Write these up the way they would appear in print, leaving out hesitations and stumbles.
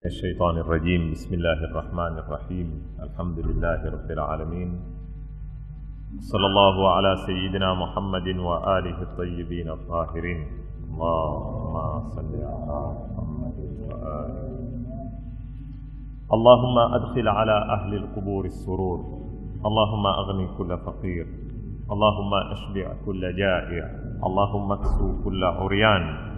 الشيطان الرجيم. بسم الله الرحمن الرحيم. الحمد لله رب العالمين. صلى الله على سيدنا محمد وآله الطيبين الطاهرين. اللهم صل على محمد وآله. اللهم أدخل على أهل القبور السرور. اللهم أغني كل فقير. اللهم أشبع كل جائع. اللهم اكسو كل عريان.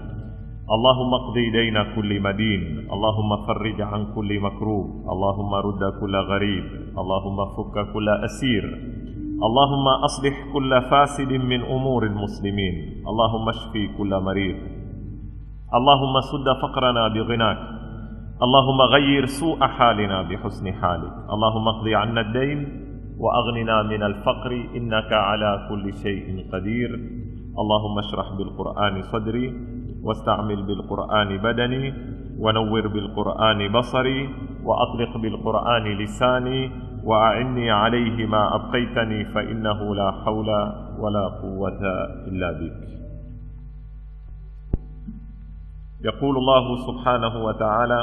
اللهم اقضي دين كل مدين. اللهم فرج عن كل مكروب. اللهم رد كل غريب. اللهم فك كل أسير. اللهم أصلح كل فاسد من أمور المسلمين. اللهم اشفي كل مريض. اللهم سد فقرنا بغناك. اللهم غير سوء حالنا بحسن حالك. اللهم اقضي عنا الدين وأغننا من الفقر إنك على كل شيء قدير. اللهم اشرح بالقرآن صدري واستعمل بالقرآن بدني ونور بالقرآن بصري وأطلق بالقرآن لساني وأعني عليه ما أبقيتني فإنه لا حول ولا قوة إلا بك. يقول الله سبحانه وتعالى: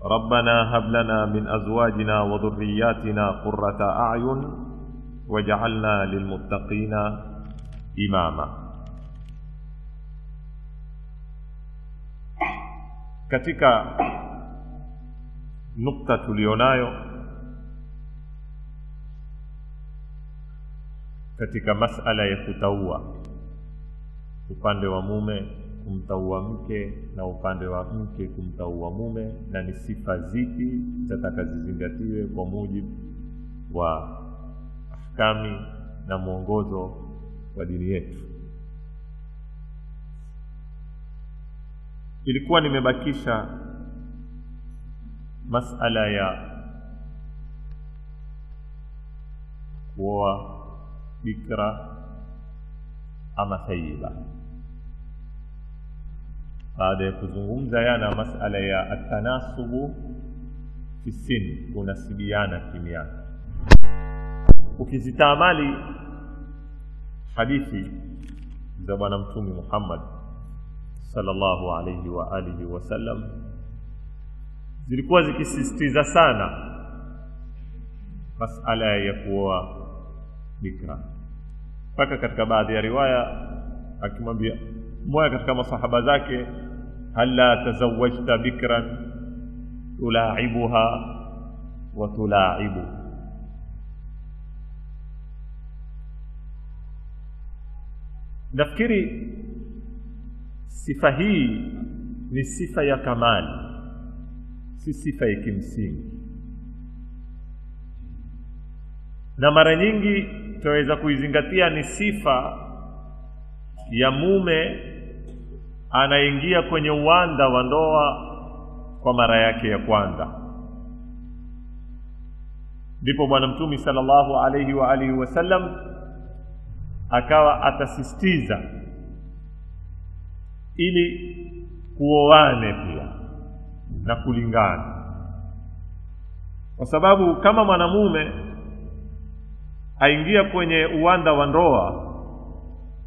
ربنا هب لنا من أزواجنا وذرياتنا قرة أعين وجعلنا للمتقين إماما. Katika nukta tulionayo katika masala ya kutaua, upande wa mume kumtaua mke na upande wa mke kumtaua mume, na ni sifa zipi zitakazozingatiwe kwa mujibu wa ahkami na mwongozo wa dini yetu. Ilikuwa nimebakisha masala ya kuoa bikra ama thayyiba. Baada ya kuzungumza yana masala ya atanasubu fi sin, kunasibiana kimiaka. Ukizitamali hadithi za bwana mtume Muhammad sallallahu alayhi wa alihi wasallam, zilikuwa zikisisitiza sana masala ya kuoa bikra. Mpaka katika baadhi ya riwaya akimwambia mmoja katika masahaba zake, halla tazawwajta bikran tulaibuha wa tulaibu. Nafikiri sifa hii ni sifa ya kamali, si sifa ya kimsingi, na mara nyingi tunaweza kuizingatia ni sifa ya mume anaingia kwenye uwanda wa ndoa kwa mara yake ya kwanza. Ndipo bwana mtume sallallahu alayhi wa alihi wasallam akawa atasisitiza ili kuoane pia na kulingana, kwa sababu kama mwanamume aingia kwenye uwanda wa ndoa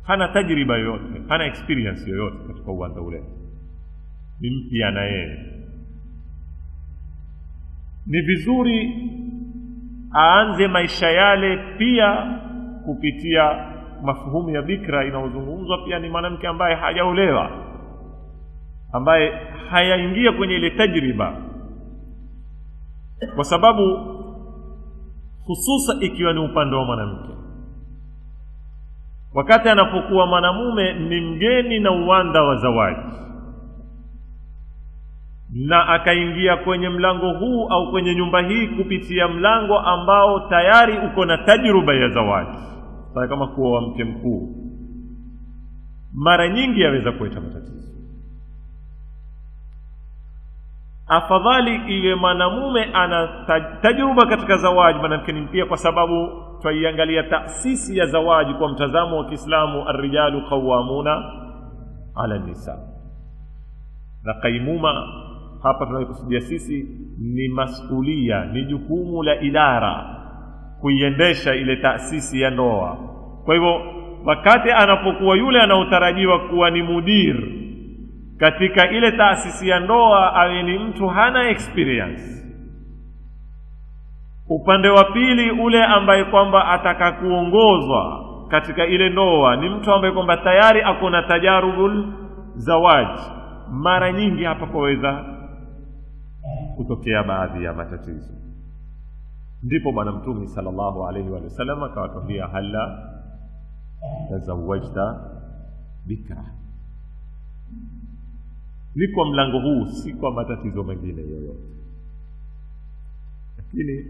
hana tajriba yoyote, hana experience yoyote katika uwanda ule, ni mpya na yeye, ni vizuri aanze maisha yale pia kupitia mafuhumu ya bikra inayozungumzwa. Pia ni mwanamke ambaye hajaolewa, ambaye hayaingia kwenye ile tajriba, kwa sababu hususa ikiwa ni upande wa mwanamke, wakati anapokuwa mwanamume ni mgeni na uwanda wa zawaji, na akaingia kwenye mlango huu au kwenye nyumba hii kupitia mlango ambao tayari uko na tajriba ya zawaji, sasa kama kuoa mke mkuu, mara nyingi yaweza kuleta matatizo. Afadhali iwe mwanamume ana tajriba katika zawaji, mwanamke ni mpya, kwa sababu twaiangalia taasisi ya zawaji kwa mtazamo wa Kiislamu, ar-rijalu qawwamuna ala nisa. Na qaimuma hapa tunayokusudia sisi ni masulia, ni jukumu la idara kuiendesha ile taasisi ya ndoa. Kwa hivyo wakati anapokuwa yule anaotarajiwa kuwa ni mudir katika ile taasisi ya ndoa awe ni mtu hana experience. Upande wa pili ule ambaye kwamba ataka kuongozwa katika ile ndoa ni mtu ambaye kwamba tayari akona tajarubul zawaj. Mara nyingi hapa kwaweza kutokea baadhi ya matatizo. Ndipo bwana Mtume sallallahu alaihi wa sallam akawatambia, hala tazawajta bikra. Ni kwa mlango huu, si kwa matatizo mengine yoyote. Lakini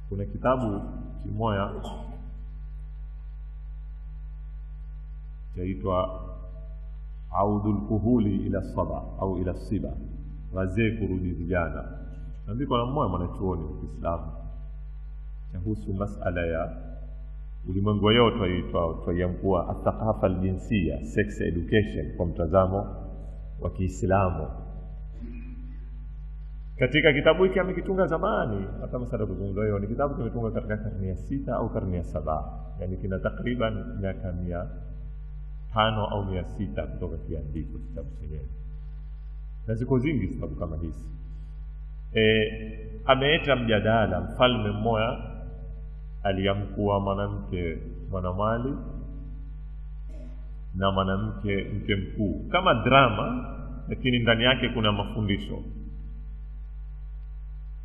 kuna kitabu kimoja chaitwa Audul Kuhuli ila Saba au ila Siba, wazee kurudi vijana. Andiko la mmoja mwanachuoni wa Kiislamu kuhusu masala ya ulimwengu yote twayakuwa athaqafa aljinsia, sex education kwa mtazamo wa Kiislamu. Katika kitabu hiki amekitunga zamani, hata msada kuzungumza hiyo, ni kitabu kimetunga katika karne ya 6 au karne ya 7, yani kina takriban miaka 500 au 600 kutoka kiandiko kitabu chenyewe. Na ziko zingi sababu kama hizi. Ameeta mjadala, mfalme mmoja aliyamkuwa mwanamke mwanamali na mwanamke mke mkuu, kama drama lakini ndani yake kuna mafundisho.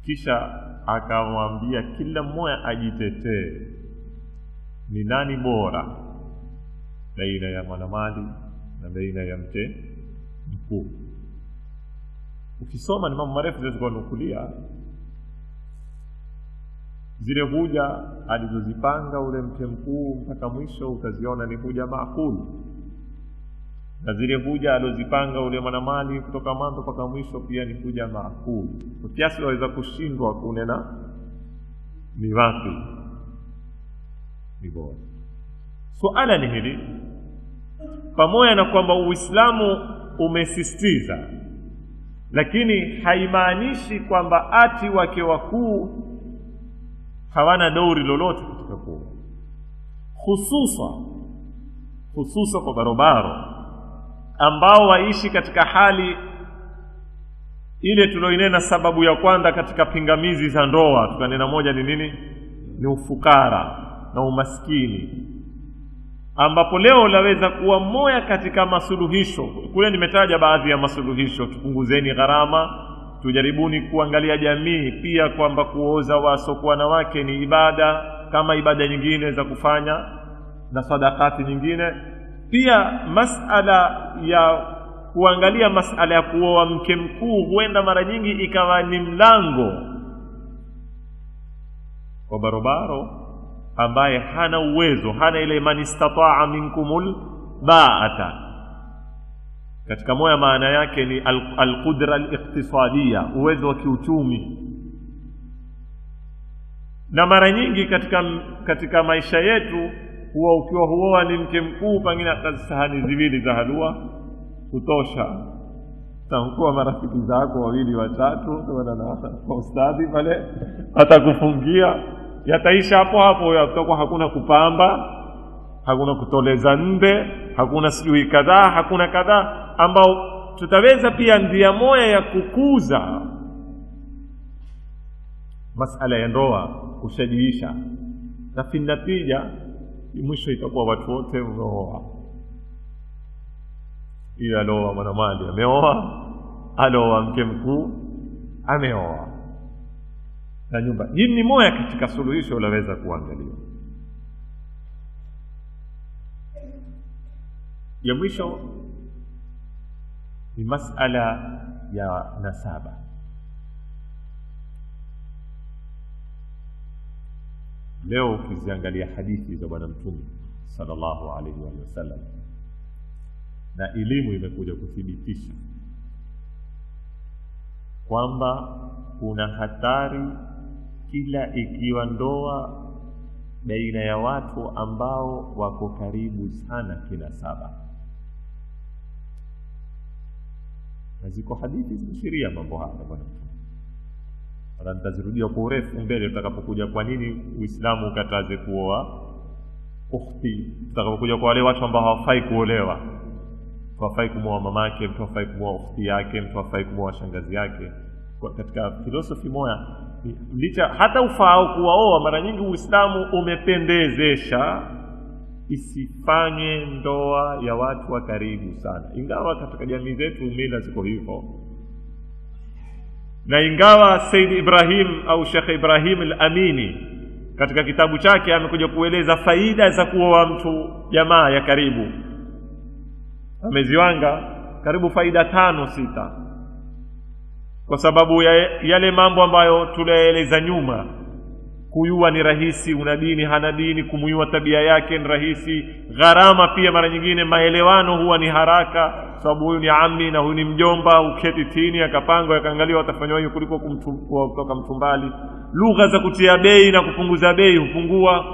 Kisha akamwambia kila mmoja ajitetee ni nani bora baina ya mwanamali na baina ya mke mkuu. Ukisoma ni mambo marefu zilizokuwa nukulia zile huja alizozipanga ule mke mkuu mpaka mwisho, utaziona ni huja maakulu, na zile huja alizozipanga ule mwanamali kutoka mwanzo mpaka mwisho pia ni huja maakulu. Kwa kiasi waweza kushindwa kunena ni wapi ni bora. Suala ni hili, pamoja na kwamba Uislamu umesisitiza, lakini haimaanishi kwamba ati wake wakuu hawana dori lolote katika kuoa, hususa kwa barobaro ambao waishi katika hali ile tulioinena. Sababu ya kwanza katika pingamizi za ndoa tukanena moja ni nini? Ni ufukara na umaskini, ambapo leo laweza kuwa moja katika masuluhisho. Kule nimetaja baadhi ya masuluhisho: tupunguzeni gharama, tujaribuni kuangalia jamii pia kwamba kuoza wasokuwa na wake ni ibada kama ibada nyingine za kufanya na sadakati nyingine. Pia masala ya kuangalia masala ya kuoa mke mkuu huenda mara nyingi ikawa ni mlango kwa barobaro ambaye hana uwezo, hana ile man istataa minkumul ba'ata. Katika moja maana yake ni al-qudra al-iqtisadiyya, uwezo wa kiuchumi. Na mara nyingi katika maisha yetu huwa ukiwa huoa ni mke mkuu, pengine hata sahani ziwili za halua kutosha. Takuwa marafiki zako wawili watatu na ustadhi pale atakufungia, yataisha hapo hapo. Yatakuwa hakuna kupamba, hakuna kutoleza nde, hakuna sijui kadhaa, hakuna kadhaa, ambao tutaweza pia ndia moja ya kukuza masala ya ndoa, kushajiisha. Na finatija mwisho itakuwa watu wote wameoa. Ila aloa mwanamali ameoa, aloa mke mkuu ameoa, na nyumba hii ni moja katika suluhisho unaweza kuangalia. Ya mwisho ni masala ya nasaba. Leo ukiziangalia hadithi za bwana Mtume sallallahu alaihi wa sallam, na elimu imekuja kuthibitisha kwamba kuna hatari kila ikiwa ndoa baina ya watu ambao wako karibu sana kinasaba. Na ziko hadithi zinashiria mambo haya bwana Mtume. Nitazirudia kwa urefu mbele tutakapokuja kwa nini Uislamu ukataze kuoa ukhti, tutakapokuja kwa wale watu ambao hawafai kuolewa, mtu hafai kumwoa mamake, mtu hafai kumwoa ukhti yake, mtu hafai kumwoa shangazi yake. Katika filosofi moja, licha hata ufao kuwaoa, mara nyingi Uislamu umependezesha isifanye ndoa ya watu wa karibu sana, ingawa katika jamii zetu mila ziko hivyo. Na ingawa Said Ibrahim au Sheikh Ibrahim al-Amini katika kitabu chake amekuja kueleza faida za kuoa mtu jamaa ya karibu, ameziwanga karibu faida 5-6, kwa sababu ya yale mambo ambayo tulieleza nyuma. Kuyua ni rahisi, una dini hana dini, kumuyua tabia yake ni rahisi. Gharama pia mara nyingine, maelewano huwa ni haraka, sababu huyu ni ammi na huyu ni mjomba, uketi tini akapangwa akaangalia watafanywa hiyo kuliko kutoka mtu mbali. Lugha za kutia bei na kupunguza bei hupungua.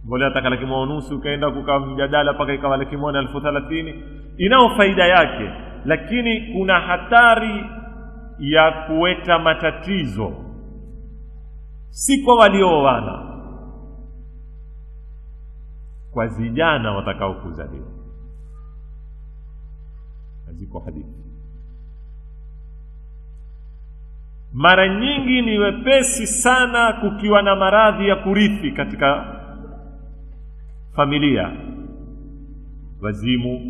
Mbona ataka 1,500 ukaenda kukaa mjadala mpaka ikawa 1,030, inao faida yake, lakini kuna hatari ya kuweta matatizo si kwa walioana, kwa vijana watakao kuzaliwa. Ziko hadithi mara nyingi ni wepesi sana kukiwa na maradhi ya kurithi katika familia, wazimu,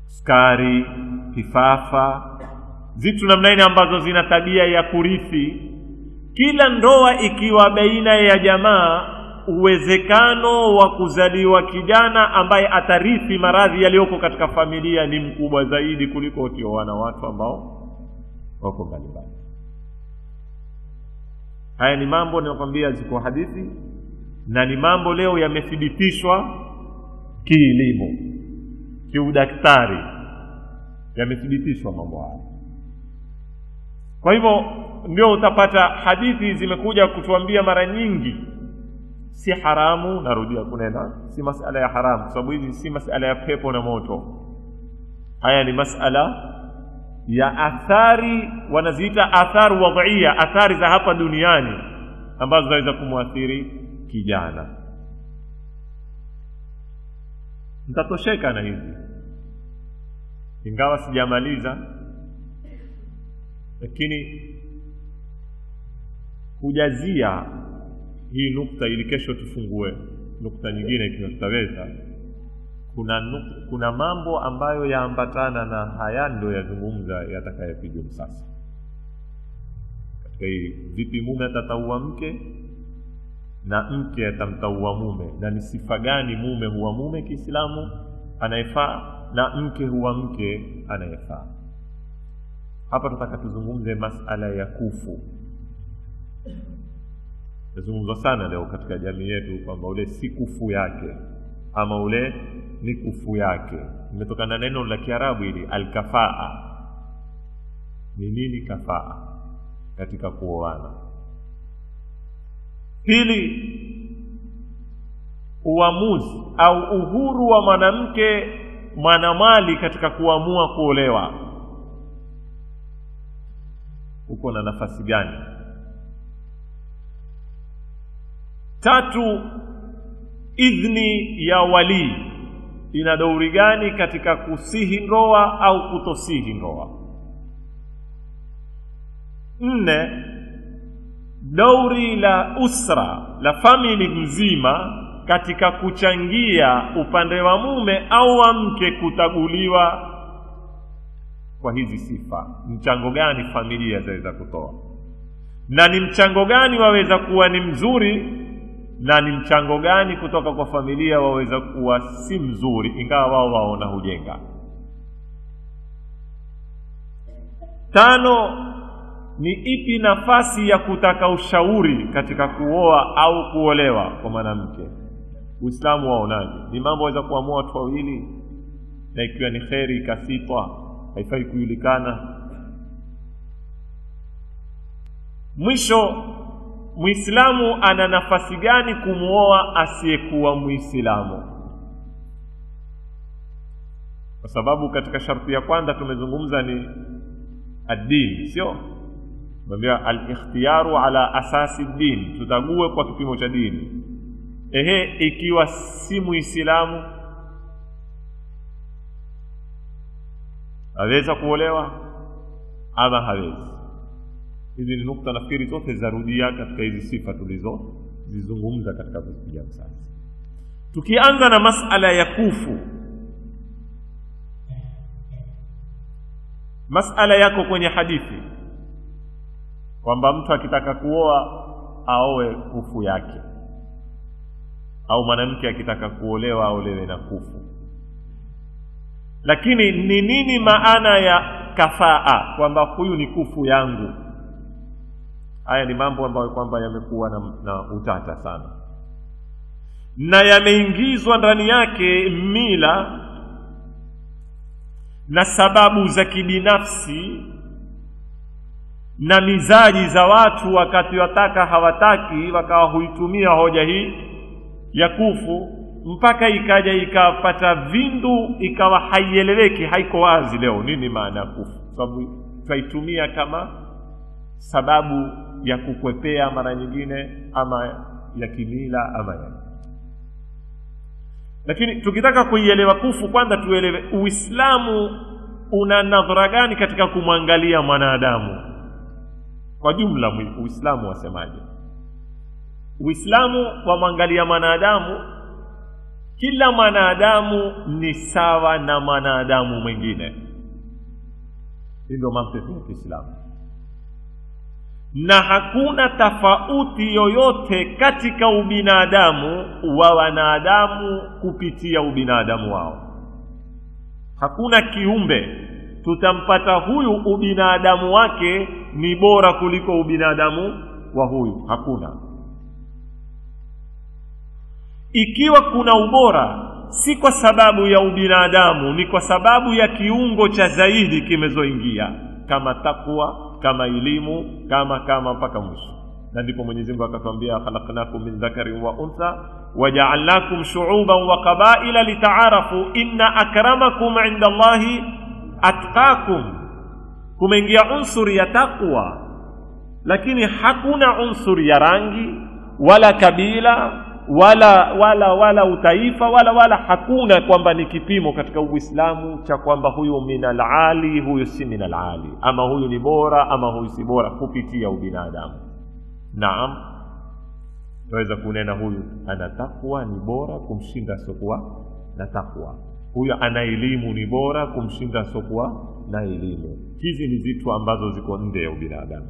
sukari, kifafa, zitu namna ile ambazo zina tabia ya kurithi. Kila ndoa ikiwa baina ya jamaa, uwezekano wa kuzaliwa kijana ambaye atarithi maradhi yaliyoko katika familia ni mkubwa zaidi kuliko ukioana watu ambao wako mbalimbali. Haya ni mambo ninakwambia ziko hadithi, na ni mambo leo yamethibitishwa kielimu, kiudaktari, yamethibitishwa mambo haya. Kwa hivyo ndio utapata hadithi zimekuja kutuambia mara nyingi si haramu. Narudia kunena, si masala ya haramu, sababu hizi si masala ya pepo na moto. Haya ni masala ya athari, wanaziita athari wadhiya, athari za hapa duniani ambazo zinaweza kumuathiri kijana. Nitatosheka na hizi ingawa sijamaliza, lakini kujazia hii nukta ili kesho tufungue nukta nyingine ikiwa tutaweza. Kuna mambo ambayo yaambatana na haya ndio yazungumza yatakayopiga sasa. Katika hii, vipi mume atataua mke na mke atamtaua mume, na ni sifa gani mume huwa mume Kiislamu anayefaa na mke huwa mke anayefaa. Hapa tutaka tuzungumze masala ya kufu. Nazungumza sana leo katika jamii yetu kwamba ule si kufu yake ama ule ni kufu yake. Imetokana na neno la Kiarabu ili al-kafaa. Ni nini kafaa katika kuoana? Pili, uamuzi au uhuru wa mwanamke mwanamali katika kuamua kuolewa uko na nafasi gani? Tatu, idhni ya wali ina dauri gani katika kusihi ndoa au kutosihi ndoa? 4, dauri la usra, la family nzima katika kuchangia upande wa mume au wa mke kutaguliwa kwa hizi sifa. Mchango gani familia zaweza kutoa, na ni mchango gani waweza kuwa ni mzuri, na ni mchango gani kutoka kwa familia waweza kuwa si mzuri ingawa wao waona hujenga. 5, ni ipi nafasi ya kutaka ushauri katika kuoa au kuolewa kwa mwanamke? Uislamu waonaje? Ni mambo waweza kuamua watu wawili, na ikiwa ni kheri ikasitwa haifai kujulikana. Mwisho, Muislamu ana nafasi gani kumuoa asiyekuwa Muislamu? Kwa sababu katika sharti ya kwanza tumezungumza ni ad-din, sio? Mwambia al-ikhtiyaru ala asasi din, tutague kwa kipimo cha dini. Ikiwa si Muislamu aweza kuolewa ama hawezi. Hizi ni nukta nafikiri zote zarudia katika hizi sifa tulizozizungumza katika kusikia sasa. Tukianza na masala ya kufu. Masala yako kwenye hadithi kwamba mtu akitaka kuoa aoe kufu yake, au mwanamke akitaka kuolewa aolewe na kufu. Lakini ni nini maana ya kafaa, kwamba huyu ni kufu yangu? Haya ni mambo ambayo kwamba yamekuwa na utata sana, na yameingizwa ndani yake mila na sababu za kibinafsi na mizaji za watu, wakati wataka hawataki wakawa huitumia hoja hii ya kufu, mpaka ikaja ikapata vindu, ikawa haieleweki, haiko wazi leo nini maana kufu, sababu twaitumia kama sababu ya kukwepea mara nyingine, ama ya kimila ama ya. Lakini tukitaka kuielewa kufu, kwanza tuelewe Uislamu una nadhara gani katika kumwangalia mwanadamu kwa jumla. Uislamu wasemaje? Uislamu wamwangalia mwanadamu, kila mwanadamu ni sawa na mwanadamu mwingine. Ndio mantiki ya Kiislamu, na hakuna tofauti yoyote katika ubinadamu wa wanadamu kupitia ubinadamu wao. Hakuna kiumbe tutampata huyu ubinadamu wake ni bora kuliko ubinadamu wa huyu, hakuna. Ikiwa kuna ubora, si kwa sababu ya ubinadamu, ni kwa sababu ya kiungo cha zaidi kimezoingia, kama takwa, kama elimu, kama mpaka mwisho. Na ndipo Mwenyezi Mungu akatwambia, khalaqnakum min dhakarin wa untha waja'alnakum shu'uban wa qabaila lita'arafu inna akramakum 'inda Allahi atqakum. Kumeingia unsuri ya takwa, lakini hakuna unsuri ya rangi wala kabila wala utaifa wala hakuna kwamba ni kipimo katika Uislamu cha kwamba huyu minal ali, huyu si minal ali, ama huyu ni bora ama huyu si bora kupitia ubinadamu. Naam, tunaweza kunena huyu ana takwa ni bora kumshinda sokuwa na takwa, huyu ana elimu ni bora kumshinda sokuwa na elimu. Hizi ni zitu ambazo ziko nje ya ubinadamu.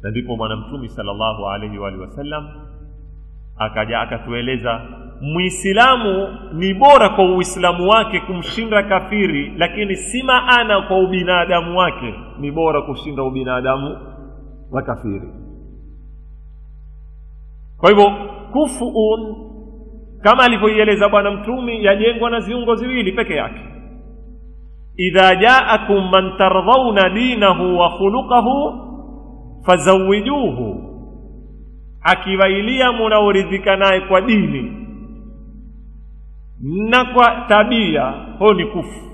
Na ndipo Bwana Mtume sallallahu alaihi wa sallam akaja akatueleza Muislamu ni bora kwa Uislamu wake kumshinda kafiri, lakini si maana kwa ubinadamu wake ni bora kushinda ubinadamu wa kafiri. Kwa hivyo kufuun, kama alivyoeleza Bwana Mtume, yajengwa na viungo viwili peke yake. Idha ja'akum man tardhauna dinahu wa khuluquhu fazawijuhu, akiwailia munaoridhika naye kwa dini na kwa tabia, huo ni kufu,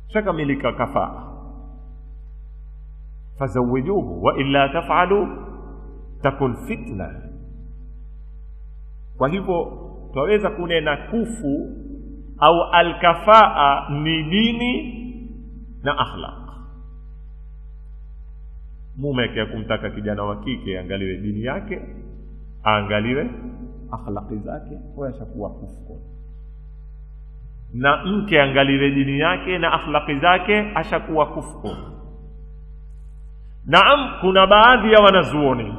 shakamilika kafaa. Fazawijuhu wa illa taf'alu takun fitna. Kwa hivyo twaweza kunena kufu au alkafaa ni dini na akhlaq. Mume kia kumtaka kijana wa kike angaliwe dini yake, angaliwe akhlaqi zake, huyo ashakuwa kufu. Na mke angaliwe dini yake na akhlaqi zake, ashakuwa kufu. Naam, kuna baadhi ya wanazuoni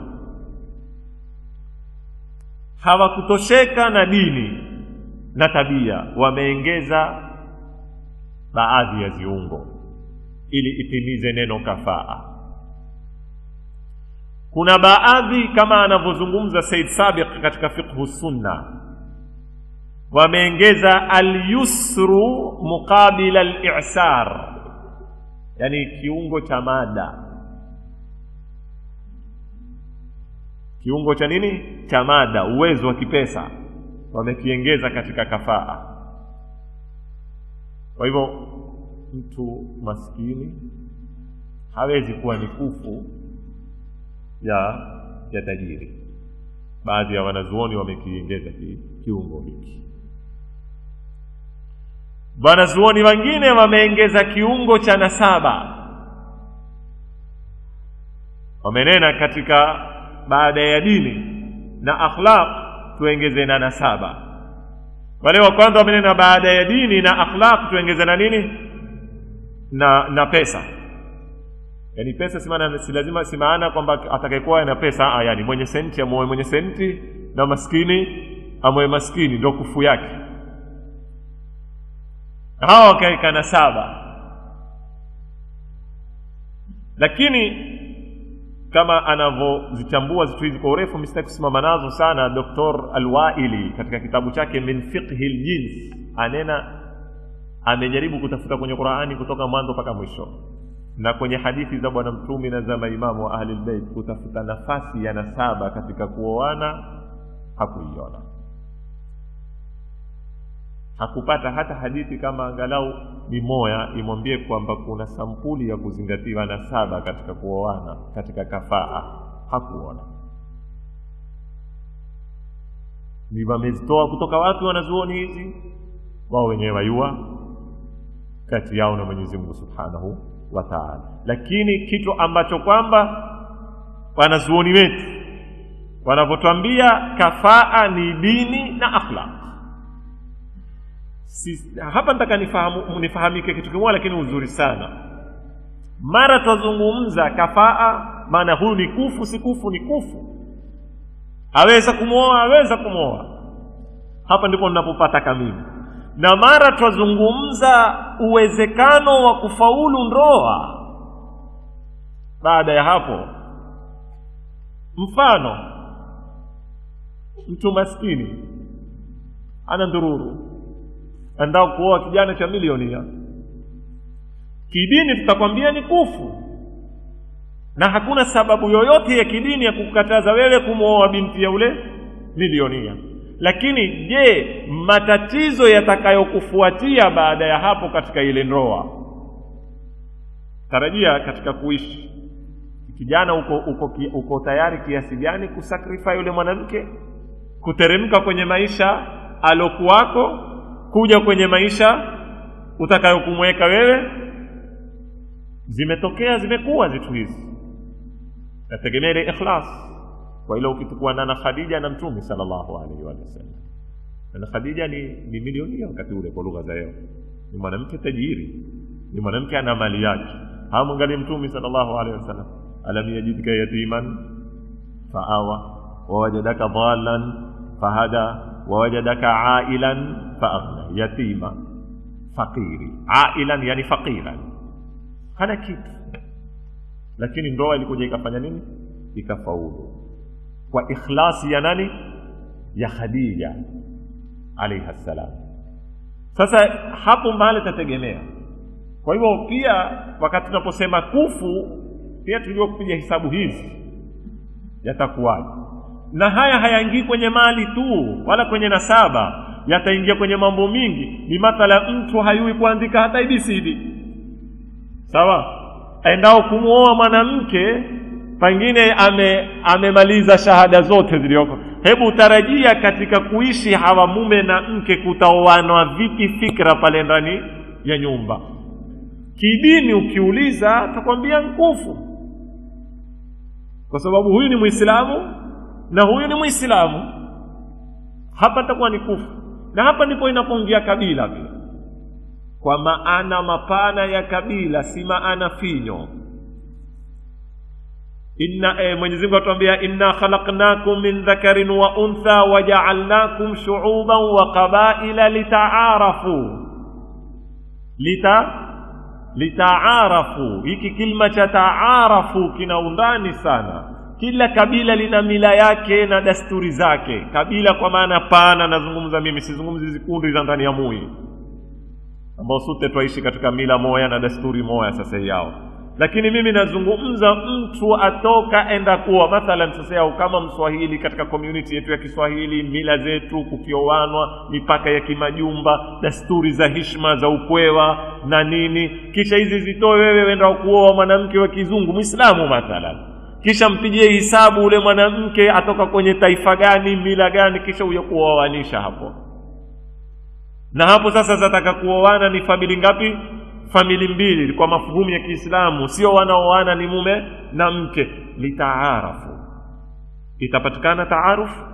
hawakutosheka na dini na tabia, wameongeza baadhi ya viungo ili itimize neno kafaa. Kuna baadhi kama anavyozungumza Said Sabiq katika fiqh sunna, wameongeza al-yusru muqabila al-i'sar, yani kiungo cha mada. Kiungo cha nini? Cha mada, uwezo wa kipesa, wamekiongeza katika kafaa. Kwa hivyo mtu maskini hawezi kuwa ni kufu ya tajiri. Baadhi ya wanazuoni wamekiongeza kiungo hiki. Wanazuoni wengine wameongeza kiungo cha nasaba. Wamenena katika baada ya dini na akhlaq tuongeze na nasaba. Wale wa kwanza wamenena baada ya dini na akhlaq tuongeze na nini? Na pesa. Yani pesa si lazima si maana kwamba atakayekuwa na pesa yani mwenye senti amoe mwenye senti na maskini amoe maskini ndio kufu yake. Hao kaika nasaba. Lakini kama anavyozichambua zitu hizi kwa urefu msitaki kusimama nazo sana Dr. Al-Waili katika kitabu chake Min Fiqhi al-Jins anena amejaribu kutafuta kwenye Qur'ani kutoka mwanzo mpaka mwisho na kwenye hadithi za bwana mtume na za maimamu wa ahli albayt kutafuta nafasi ya nasaba katika kuoana hakuiona. Hakupata hata hadithi kama angalau ni moja imwambie kwamba kuna sampuli ya kuzingatiwa nasaba katika kuoana katika kafaa, hakuona. Ni wamezitoa kutoka watu wanazuoni hizi wao wenyewe wayua kati yao na Mwenyezi Mungu Subhanahu wa Ta'ala. Lakini kitu ambacho kwamba wanazuoni wetu wanavyotuambia kafaa ni dini na akhlaq. Hapa nataka nifahamike kitu kimoja lakini uzuri sana. Mara tuzungumza kafaa maana huyu ni kufu si kufu ni kufu. Aweza kumooa. Hapa ndipo ninapopata kamili. Na mara tuzungumza uwezekano wa kufaulu ndoa. Baada ya hapo mfano mtu maskini ana ndururu andao kuoa kijana cha milionia. Kidini tutakwambia ni kufu. Na hakuna sababu yoyote ya kidini ya kukataza wewe kumooa binti ya ule milionia. Lakini je, matatizo yatakayokufuatia baada ya hapo katika ile ndoa? Tarajia katika kuishi. Kijana uko tayari kiasi gani kusacrifice yule mwanamke? Kuteremka kwenye maisha alokuwako kuja kwenye maisha utakayokumweka wewe? Zimekuwa zitu hizi. Nategemea ikhlas. Kwa hilo ukitukua na Khadija na Mtume sallallahu alaihi wasallam. Na Khadija ni milionia wakati ule kwa lugha za leo. Ni mwanamke tajiri. Ni mwanamke ana mali yake. Hamwangalie Mtume sallallahu alaihi wasallam. Alam yajidka yatiman fa'awa wa wajadaka dhallan fahada wa wajadaka ailan fa'aghna. Yatima, fakiri. Ailan yani faqiran. Hana kitu. Lakini ndoa ilikuja ikafanya nini? Ikafaulu. Kwa ikhlasi ya nani? Ya Khadija alayha salam. Sasa hapo mahali tategemea. Kwa hivyo pia wakati tunaposema kufu pia tulijua kupiga hesabu hizi yatakuwaje. Na haya hayaingii kwenye mali tu wala kwenye nasaba, yataingia kwenye mambo mingi. Ni mathala mtu hayui kuandika hata ABCD. Sawa? Aendao kumuoa mwanamke pengine amemaliza shahada zote zilioko. Hebu tarajia katika kuishi hawa mume na mke kutaoanwa vipi fikra pale ndani ya nyumba. Kidini ukiuliza atakwambia nguvu. Kwa sababu huyu ni Muislamu na huyu ni Muislamu. Hapa takuwa ni kufu. Na hapa ndipo inapoingia kabila pia. Kwa maana mapana ya kabila si maana finyo. Mwenyezi Mungu atuambia inna khalaqnakum min dhakarin wa untha wa ja'alnakum shu'uban wa qabaila lita'arafu. Lita'arafu. Hiki kilima cha ta'arafu kina undani sana. Kila kabila lina mila yake na desturi zake. Kabila kwa maana pana nazungumza mimi, sizungumzi hizo kundi za ndani ya mui. Ambao sote tuishi katika mila moja na desturi moja sasa yao. Lakini mimi nazungumza mtu atoka enda kuwa mathalan sasa, au kama Mswahili katika community yetu ya Kiswahili, mila zetu, kukioanwa, mipaka ya kimajumba, desturi za heshima za ukwewa na nini, kisha hizi zitoe wewe wenda kuoa mwanamke wa kizungu Muislamu mathalan, kisha mpigie hisabu ule mwanamke atoka kwenye taifa gani, mila gani, kisha uje kuoanisha hapo. Na hapo sasa zataka kuoana ni famili ngapi? Famili mbili kwa mafuhumu ya Kiislamu, sio wanaoana ni mume na mke. Litaarafu, itapatikana taarufu,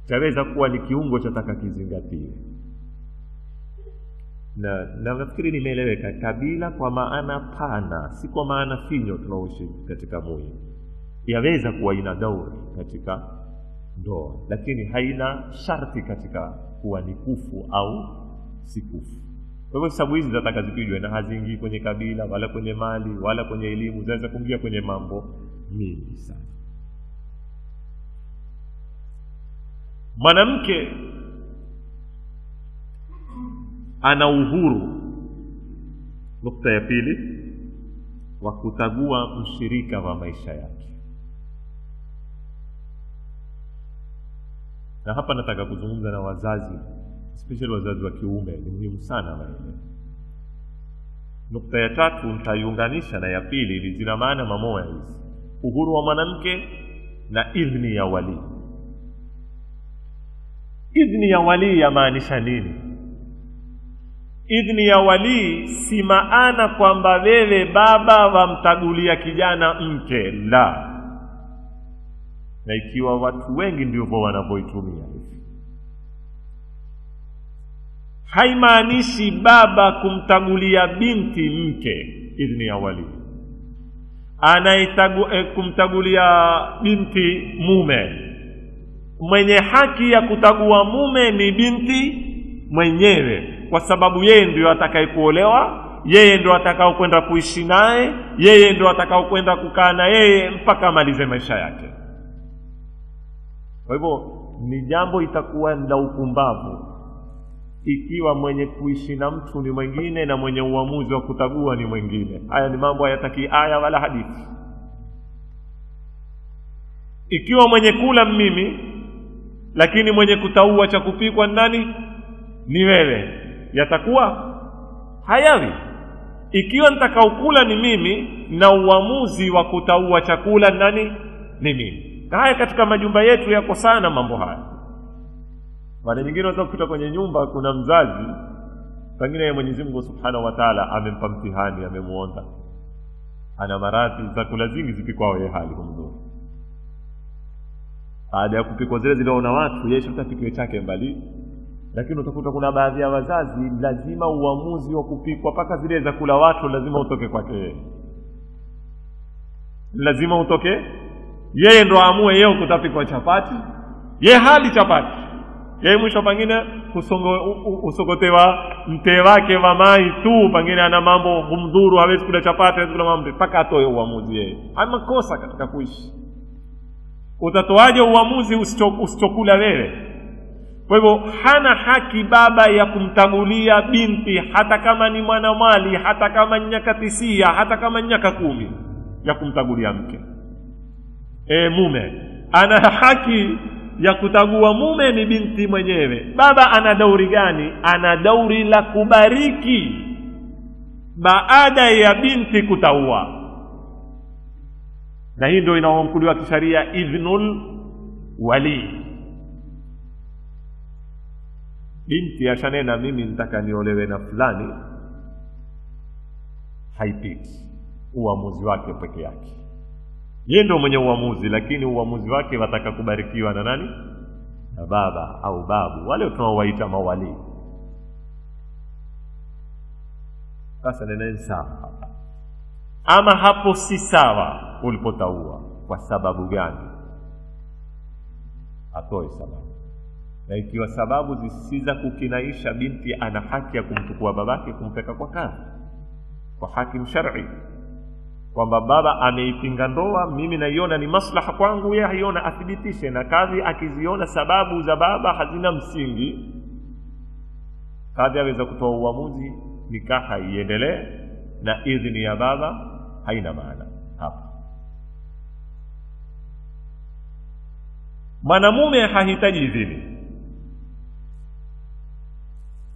taweza kuwa ni kiungo cha taka kizingatiwe. Na nafikiri nimeeleweka. Kabila kwa maana pana, si kwa maana finyo tunaoishi katika moyo. Yaweza kuwa ina dauri katika ndoa, lakini haina sharti katika kuwa ni kufu au si kufu. Kwa hivyo sababu hizi zataka zipigwe, na haziingii kwenye kabila wala kwenye mali wala kwenye elimu, zaweza kuingia kwenye mambo mingi sana. Mwanamke ana uhuru, nukta ya pili, wa kutagua mshirika wa maisha yake. Na hapa nataka kuzungumza na wazazi, especially wazazi wa kiume, ni muhimu sana maana. Nukta ya tatu nitaiunganisha na ya pili, ili zina maana mamoja hizi. Uhuru wa mwanamke na idhni ya wali. Idhni ya wali yamaanisha nini? Idhni ya wali si maana kwamba wewe baba wamtagulia kijana mke, la. Na ikiwa watu wengi ndivyo wanavyoitumia, haimaanishi baba kumtagulia binti mke. Idhni ya wali kumtagulia binti mume. Mwenye haki ya kutagua mume ni binti mwenyewe, kwa sababu yeye ndio atakayekuolewa, yeye ndio atakao kwenda kuishi naye, yeye ndio atakao kwenda kukaa na yeye mpaka amalize maisha yake. Kwa hivyo ni jambo itakuwa la upumbavu ikiwa mwenye kuishi na mtu ni mwingine na mwenye uamuzi wa kutagua ni mwingine. Haya ni mambo hayataki aya wala hadithi. Ikiwa mwenye kula mimi, lakini mwenye kutaua cha kupikwa nani? Ni wewe, yatakuwa hayawi. Ikiwa nitakaokula ni mimi na uamuzi wa kutaua chakula nani? Ni mimi. Na haya katika majumba yetu yako sana mambo haya. Mara nyingine unaweza kukuta kwenye nyumba kuna mzazi, pengine Mwenyezi Mungu Subhanahu wa Ta'ala amempa mtihani, amemuonda, ana maradhi, chakula zingi zipikwa yeye hali kumzuri. Baada ya kupikwa zile ziliona watu, yeye shatapikiwe chake mbali. Lakini utakuta kuna baadhi ya wazazi lazima uamuzi wa kupikwa paka zile za kula watu lazima utoke kwake. Lazima utoke yeye, ndo aamue yeye kutapikwa chapati, yeye hali chapati. Yeye mwisho pengine usogotewa mte wake wa mai tu, pengine ana mambo humdhuru, hawezi kula chapati, hawezi kula mambo, paka atoe uamuzi yeye. Haya makosa katika kuishi. Utatoaje uamuzi usichokula wewe? Kwa hivyo hana haki baba ya kumtagulia binti, hata kama ni mwanamali, hata kama ni miaka 9, hata kama ni miaka 10, ya kumtagulia mke. Mume ana haki ya kutagua mume ni binti mwenyewe. Baba ana dauri gani? Ana dauri la kubariki baada ya binti kutaua. Na hii ndio inaomkuliwa kisharia idhnul wali. Binti ashanena mimi nitaka niolewe na fulani, haipiti. Uamuzi wake peke yake, yeye ndio mwenye uamuzi, lakini uamuzi wake wataka kubarikiwa na nani? Na baba au babu, wale tunaowaita mawali. Sasa nene sawa ama hapo si sawa ulipotaua? Kwa sababu gani? Atoe sababu. Na ikiwa sababu zisiza kukinaisha, binti ana haki ya kumchukua babake kumpeka kwa kadhi, kwa hakim shar'i, kwamba baba ameipinga ndoa, mimi naiona ni maslaha kwangu, yeye haiona, athibitishe. Na kadhi akiziona sababu za baba hazina msingi, kadhi aweza kutoa uamuzi nikaha iendelee na idhni ya baba haina maana hapa. Mwanamume hahitaji idhini.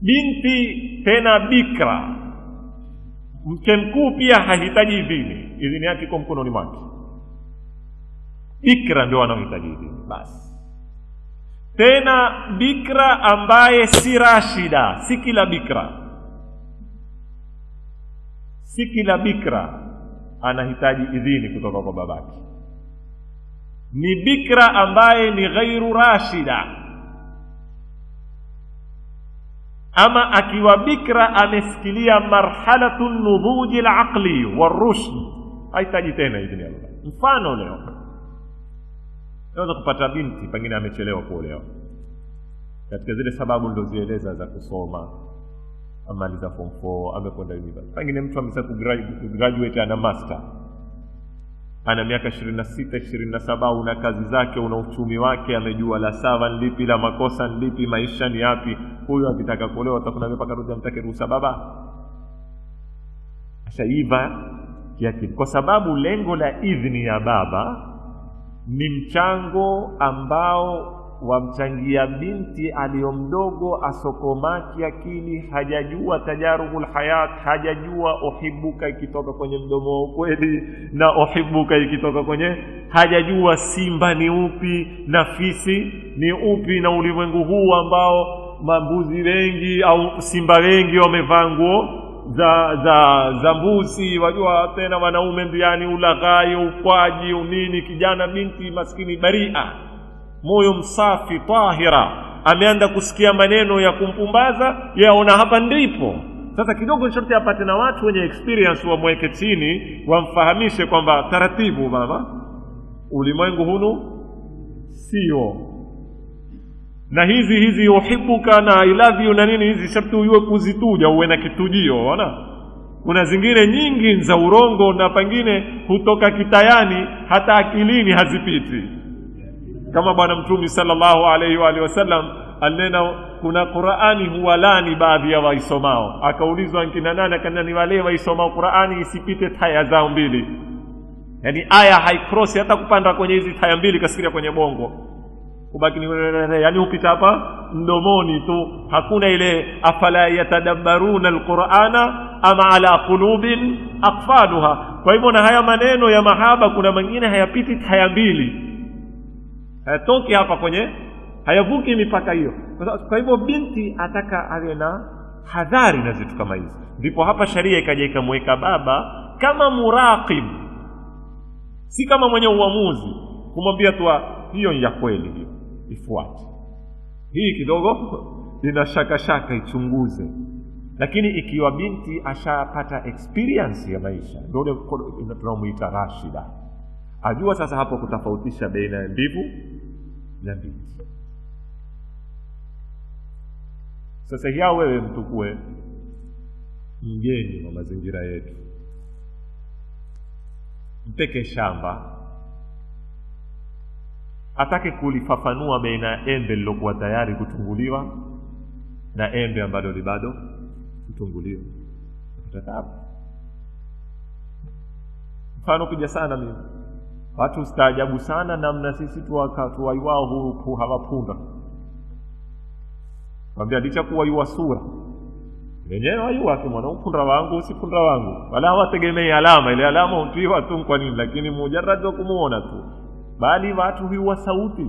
Binti tena bikra, mke mkuu pia hahitaji idhini. Idhini yake iko mkononi mwake. Bikra ndio anahitaji idhini basi. Tena bikra ambaye si rashida, si kila bikra. Si kila bikra anahitaji idhini kutoka kwa babake. Ni bikra ambaye ni ghairu rashida. Ama akiwa bikra amesikilia marhalatu nudhuji al-aqli warushd, hahitaji tena idhini ya baba. Mfano leo unaweza kupata binti pengine amechelewa kuolewa, katika zile sababu nilizozieleza za kusoma, amaliza form 4, amekwenda university. Pengine mtu amesha graduate ana master, ana miaka 26 27, una kazi zake, una uchumi wake, amejua la sawa lipi, la makosa lipi, maisha ni yapi. Huyo akitaka kuolewa atakwenda mpaka rudi amtake ruhusa baba, ashaiva kiasi, kwa sababu lengo la idhini ya baba ni mchango ambao wamchangia binti aliyomdogo, asokomaki akili, hajajua tajarubul hayat, hajajua uhibuka ikitoka kwenye mdomo wa ukweli na uhibuka ikitoka kwenye, hajajua simba ni upi na fisi ni upi, na ulimwengu huu ambao mambuzi wengi au simba wengi wamevaa nguo za mbuzi, wajua tena wanaume mbiani, ulaghai, ukwaji, unini. Kijana binti maskini baria, moyo msafi, tahira, ameanza kusikia maneno ya kumpumbaza, yaona hapa ndipo. Sasa kidogo nisharti apate na watu wenye experience wamweke chini, wamfahamishe kwamba taratibu baba, ulimwengu hunu sio, na hizi uhibuka na I love you na nini, hizi sharti uwe kuzituja, uwe na kitujio. Unaona kuna zingine nyingi za urongo na pengine hutoka kitayani hata akilini hazipiti. Kama bwana Mtume sallallahu alaihi wa alihi wasallam alnena, kuna Qur'ani huwalani baadhi ya waisomao. Akaulizwa nkina nani, akana ni wale waisomao Qur'ani isipite taya zao mbili. Yani aya haicross hata kupanda kwenye hizi taya mbili, kasikia kwenye bongo, kubaki ni yani upita hapa mdomoni tu, hakuna ile afala yatadabbaruna alqur'ana ama ala qulubin aqfaluha. Kwa hivyo na haya maneno ya mahaba kuna mengine hayapiti taya mbili, hayatoki hapa kwenye, hayavuki mipaka hiyo. Kwa hivyo binti ataka awe na hadhari na vitu kama hizi. Ndipo hapa sharia ikaja ikamweka baba kama muraqib, si kama mwenye uamuzi kumwambia tu hiyo ya kweli, hiyo ifuate, hii kidogo ina shaka ichunguze. Lakini ikiwa binti ashapata experience ya maisha, ndio tunamuita rashida, ajua sasa hapo kutofautisha baina ya mbivu na mbichi. Sasa hiyo wewe mtukue mgeni wa mazingira yetu, mpeke shamba, atake kulifafanua baina embe lilokuwa tayari kutunguliwa na embe ambalo li bado kutunguliwa, utatabu. Mfano kuja sana mimi, watu staajabu sana namna sisi tuwaiwao huu hawapunda. Mwambia licha kuwaiwa sura, wenyewe waiwa kimwana upunda wangu si punda wangu, wala hawategemei alama. Ile alama utiwa tu kwa nini, lakini mujarrad wa kumuona tu, bali watu huwa sauti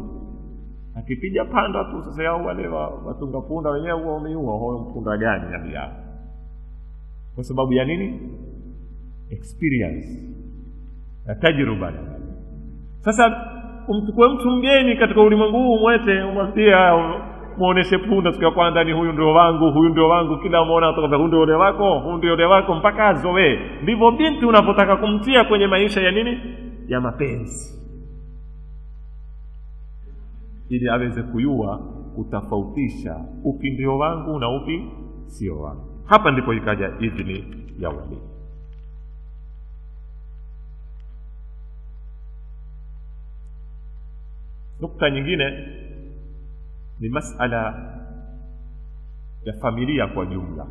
akipiga panda tu. Sasa yao wale watunga punda wenyewe huwa wameiua huyo mpunda gani yani yao, kwa sababu ya nini? Experience na tajriba. Sasa umchukue mtu mgeni katika ulimwengu huu, mwete umwambie, muoneshe punda siku ya kwanza, ni huyu ndio wangu, huyu ndio wangu. Kila muona atoka huyu ndio wako, huyu ndio wako, mpaka azoe. Ndivyo binti unapotaka kumtia kwenye maisha ya nini, ya mapenzi, ili aweze kujua kutofautisha upi ndio wangu na upi sio wangu. Hapa ndipo ikaja idhini ya wali. Nukta nyingine ni masala ya familia kwa jumla,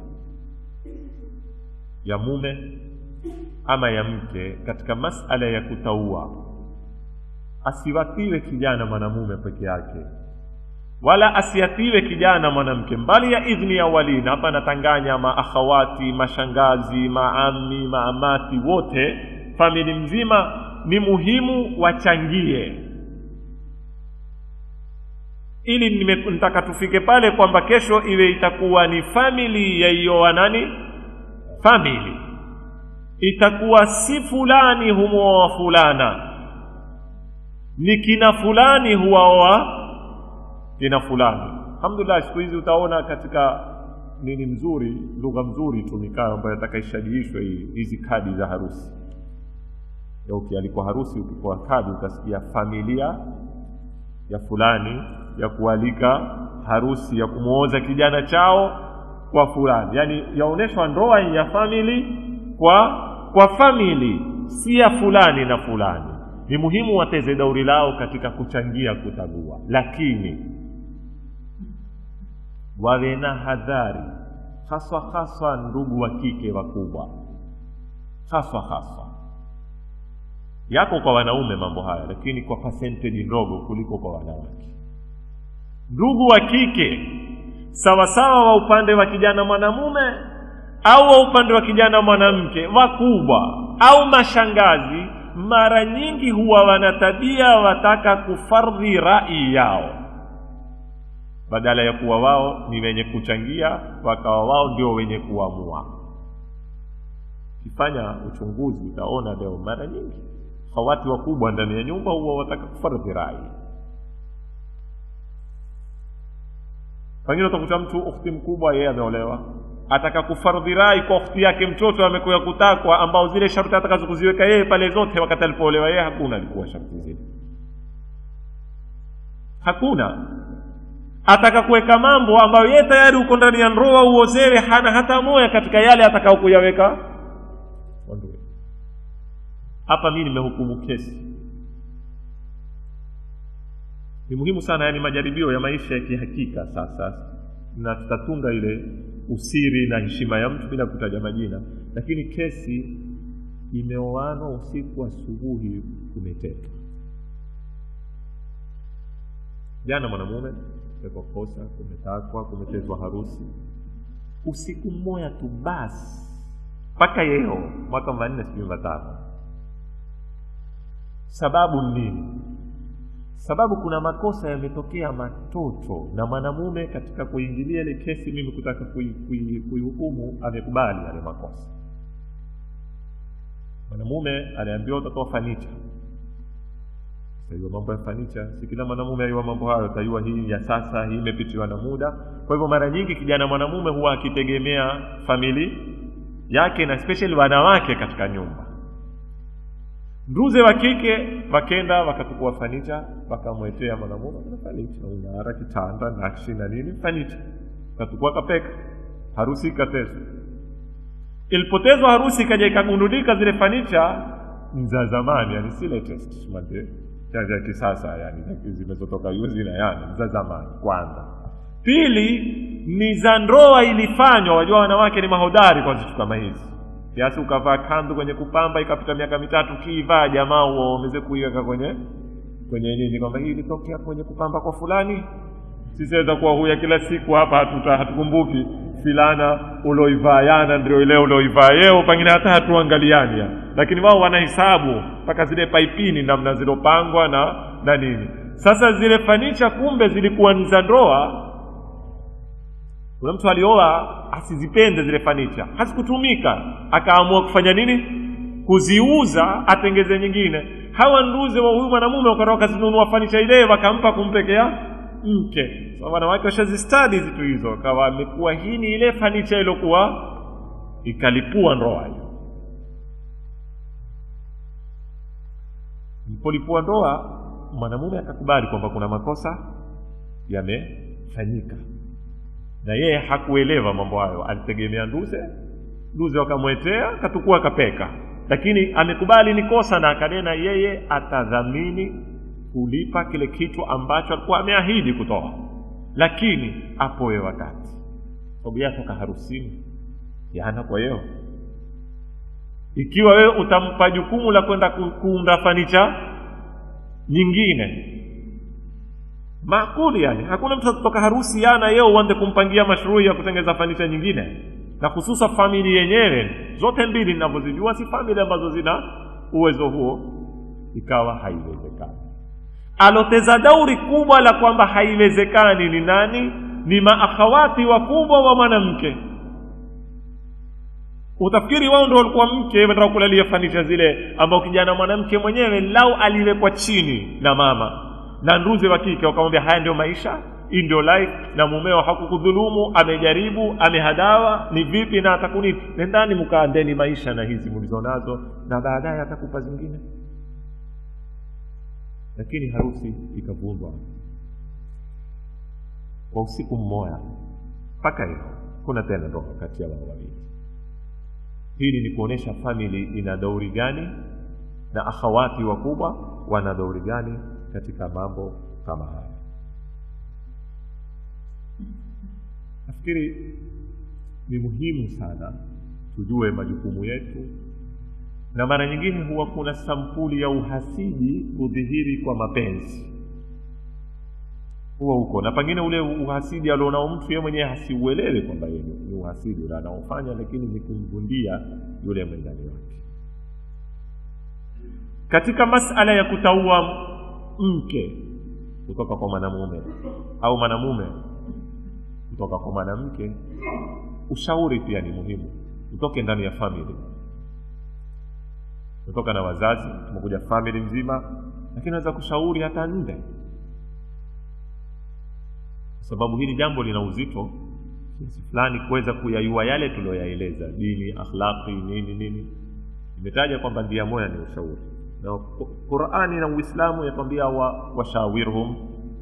ya mume ama ya mke katika masala ya kutaua, asiwathiwe kijana mwanamume peke yake, wala asiathiwe kijana mwanamke, mbali ya idhni ya wali. Na hapa natanganya maakhawati, mashangazi, maami, maamati, wote famili mzima ni muhimu wachangie, ili nitaka tufike pale kwamba kesho iwe itakuwa ni family ya hiyo wanani family, itakuwa si fulani huoa fulana, ni kina fulani huoa kina fulani. Alhamdulillah, siku hizi utaona katika nini mzuri, lugha mzuri tumikayo ambayo atakaishadishwe hizi kadi za harusi. Ya ukialikwa harusi, ukikuwa kadi utasikia familia ya fulani ya kualika harusi ya kumuoza kijana chao kwa fulani. Yani yaoneshwa ndoa ya family kwa family, si ya fulani na fulani. Ni muhimu wateze dauri lao katika kuchangia kutagua, lakini wawe na hadhari, haswa ndugu wa kike wakubwa, haswa yako kwa wanaume mambo haya, lakini kwa percentage ndogo kuliko kwa wanawake. Ndugu wa kike sawa wa upande wa kijana mwanamume au wa upande wa kijana mwanamke, wakubwa au mashangazi, mara nyingi huwa wanatabia wataka kufardhi rai yao, badala ya kuwa wao ni wenye kuchangia, wakawa wao ndio wenye kuamua. Kifanya uchunguzi utaona leo mara nyingi hawati wakubwa ndani ya nyumba huwa wataka kufardhi rai. Pengine utakuta mtu ukhti mkubwa, yeye ameolewa, ataka kufardhi rai kwa ukhti yake mtoto amekuwa kutakwa, ambao zile sharti atakazokuziweka yeye pale zote wakati alipoolewa yeye hakuna alikuwa sharti zile, hakuna. Ataka kuweka mambo ambayo yeye tayari uko ndani ya ndoa uozewe, hana hata moja katika yale atakao kuyaweka. Hapa mimi nimehukumu kesi. Ni muhimu sana, yani majaribio ya maisha ya kihakika. Sasa na tutatunga ile usiri na heshima ya mtu bila kutaja majina, lakini kesi imeoanwa usiku, asubuhi kumeteka jana mwanamume kwa kosa, kumetakwa, kumetezwa harusi usiku mmoja tu basi, mpaka yeo mwaka 465. Sababu nini? Sababu kuna makosa yametokea matoto, na mwanamume katika kuingilia ile kesi mimi kutaka kuihukumu amekubali yale makosa. Mwanamume aliambiwa utatoa fanicha. Sasa mambo ya fanicha, si kila mwanamume ayua mambo hayo, tayua hii ya sasa, hii imepitiwa na muda. Kwa hivyo mara nyingi kijana mwanamume huwa akitegemea family yake, na especially wanawake katika nyumba. Nduze wa kike wakenda wakachukua fanicha, wakamwetea mwanamume na fanicha, unara kitanda nakshi na nini, fanicha wakachukua kapeka, harusi ikatezwa. Ilipotezwa harusi, kaja ikagundulika zile fanicha za zamani, yani si latest mande ya kisasa, yani zimezotoka yuzi na yani za zamani. Kwanza, pili ni za ndoa ilifanywa. Wajua wanawake ni mahodari kwa vitu kama hizi, kiasi ukavaa kandu kwenye kupamba, ikapita miaka 3 kiivaa, jamaa wameze kuiweka kwenye nini, kwamba hii ilitokea kwenye kupamba kwa fulani. Sisi tutakuwa huya kila siku hapa hatukumbuki filana uloivaa yana ndio ile uloivaa yeo, pengine hata hatuangaliani, lakini wao wanahesabu mpaka zile paipini namna zilopangwa na nini. Sasa zile fanicha kumbe zilikuwa ni za ndoa. Kuna mtu alioa asizipende zile fanicha, hazikutumika, akaamua kufanya nini? Kuziuza atengeze nyingine. Hawa nduze wa huyu mwanamume wakaroka zinunua fanicha ile wakampa kumpekea mke. So wanawake washazistudy zitu hizo, akawa amekuwa hii ni ile fanicha ilokuwa ikalipua ndoa hiyo. Ilipolipua ndoa, mwanamume akakubali kwamba kuna makosa yamefanyika, na yeye hakuelewa mambo hayo, alitegemea nduze wakamwetea, katukua kapeka, lakini amekubali ni kosa, na akanena yeye atadhamini kulipa kile kitu ambacho alikuwa ameahidi kutoa, lakini apoe wakati sababu yatoka harusini yana. Kwa hiyo Ikiwa wewe utampa jukumu la kwenda kuunda fanicha nyingine, makuli yani hakuna mtu kutoka harusi yana yeye uanze kumpangia mashrui ya kutengeza fanicha nyingine, na hususa familia yenyewe zote mbili ninavyozijua si familia ambazo zina uwezo huo, ikawa haiwezekani. Aloteza dauri kubwa la kwamba haiwezekani ni nani? Ni maakhawati wakubwa wa mwanamke. Utafikiri wao ndio walikuwa mke wanataka kulalia fanicha zile, ambao kijana mwanamke mwenyewe lau aliwekwa chini na mama na nduze wa kike wakamwambia haya ndio maisha, hii ndio life, na mumeo hakukudhulumu, amejaribu, amehadawa, ni vipi na atakuni, nendani mkaandeni maisha na hizi mlizonazo na baadaye atakupa zingine. Lakini harusi ikavunjwa kwa usiku mmoja, mpaka hiyo kuna tena ndoa kati ya wao wawili. Hili ni kuonesha family ina dauri gani na akhawati wakubwa wana dauri gani katika mambo kama haya. Nafikiri ni muhimu sana tujue majukumu yetu, na mara nyingine huwa kuna sampuli ya uhasidi kudhihiri kwa mapenzi huwa huko, na pengine ule uhasidi alionao mtu yeye mwenyewe hasiuelewe kwamba yeye ni uhasidi ule anaofanya, lakini ni kumvundia yule mwendani wake. Katika masala ya kutaua mke kutoka kwa mwanamume au mwanamume kutoka kwa mwanamke, ushauri pia ni muhimu utoke ndani ya family, kutoka na wazazi, tumekuja family nzima, lakini naweza kushauri hata nje, sababu hili jambo lina uzito kiasi fulani kuweza kuyayua yale tuliyoyaeleza, dini, akhlaqi, nini. Nimetaja kwamba ndia moja ni ushauri, na Qur'ani na Uislamu yatwambia washawirhum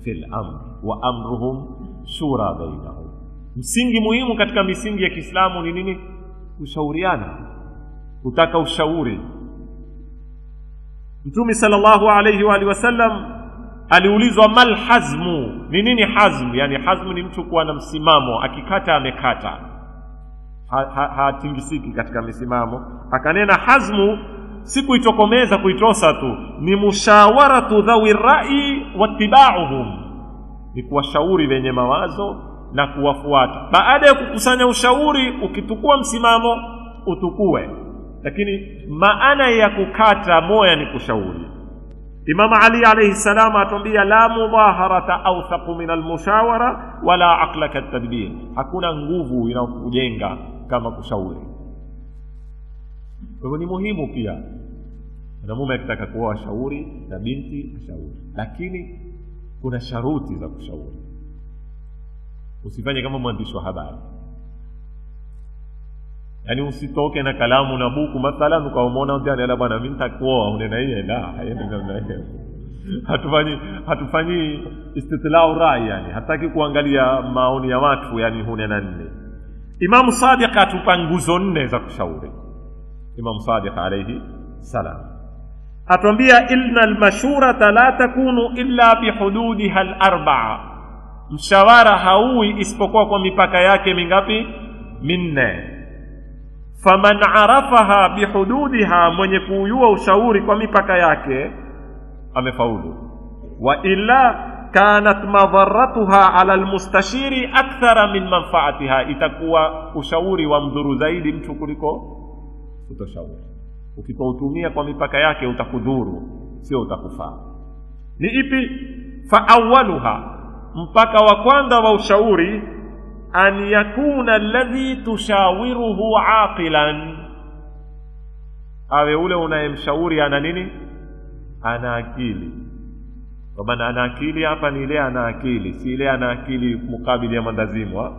fil amr wa amruhum shura bainahum. Msingi muhimu katika misingi ya Kiislamu ni nini? Kushauriana, kutaka ushauri. Mtume sallallahu alayhi wa alihi wasallam aliulizwa mal hazmu, ni nini hazmu? Yani hazmu ni mtu kuwa na msimamo, akikata amekata, hatingisiki katika misimamo. Akanena hazmu si kuitokomeza, kuitosa tu, ni mushawaratu dhawi rai wattiba'uhum, ni kuwashauri wenye mawazo na kuwafuata. Baada ya kukusanya ushauri, ukitukua msimamo utukue, lakini maana ya kukata moya ni kushauri. Imam Ali alayhi salam atuambia la mudaharata awthaqu min almushawara wala aqla katadbir, hakuna nguvu inayokujenga kama kushauri. Kwa hivyo ni muhimu pia mwanamume akitaka kuoa shauri na binti ashauri, lakini kuna sharuti za kushauri. Usifanye kama mwandishi wa habari, yani usitoke na kalamu na buku mathalan ukaona ndani ala bwana mimi nitakuoa unena yeye la haendi namna hiyo. Hatufanyi istitlau rai, yani hataki kuangalia maoni ya watu, yani hunena nini. Imam Sadiq atupa nguzo 4 za kushauri. Imam Sadiq alayhi salam atuambia inna al-mashurata la takunu illa bihududiha al-arba'a, mshawara haui isipokuwa kwa mipaka yake mingapi? 4. Faman arafaha bihududiha, mwenye kujua ushauri kwa mipaka yake amefaulu. Wa illa kanat madharatuha ala almustashiri akthara min manfaatiha, itakuwa ushauri wa mdhuru zaidi mtu kuliko utoshauri. Ukitoutumia kwa mipaka yake utakudhuru, sio utakufaa. Ni ipi? Fa awwaluha, mpaka wa kwanza wa ushauri, an yakuna alladhi tushawiruhu aqilan, awe ule unayemshauri ana nini? Ana akili. Kwa maana ana akili hapa ni ile ana akili, si ile ana akili mukabili ya mandazimu.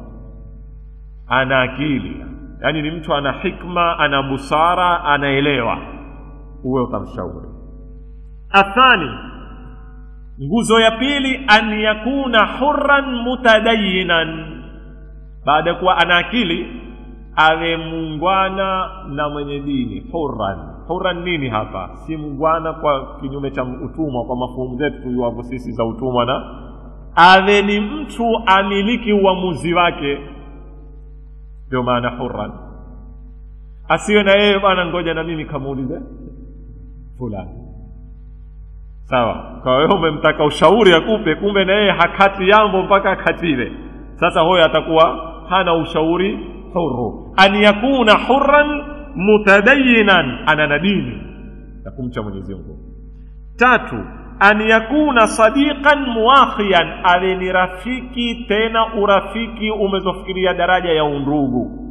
Ana akili, yani ni mtu ana hikma, ana busara, anaelewa, uwe utamshauri. Athani, nguzo ya pili, an yakuna hurran mutadayyinan, baada kuwa ana akili awe muungwana na mwenye dini. Hurran nini hapa? Si muungwana kwa kinyume cha utumwa, kwa mafumu zetu tuliwapo sisi za utumwa, na awe ni mtu amiliki uamuzi wake, ndio maana hurran. asiwe na yeye bwana ngoja na mimi kamuulize fulani. Sawa, kwa wewe umemtaka ushauri akupe, kumbe na yeye hakati jambo mpaka akatile. Sasa huyo atakuwa hana ushauri huru. An yakuna hurran mutadayyinan, ana nadini na kumcha Mwenyezi Mungu. 3, an yakuna sadiqan muakhiyan, awe ni rafiki, tena urafiki umezofikiria daraja ya undugu.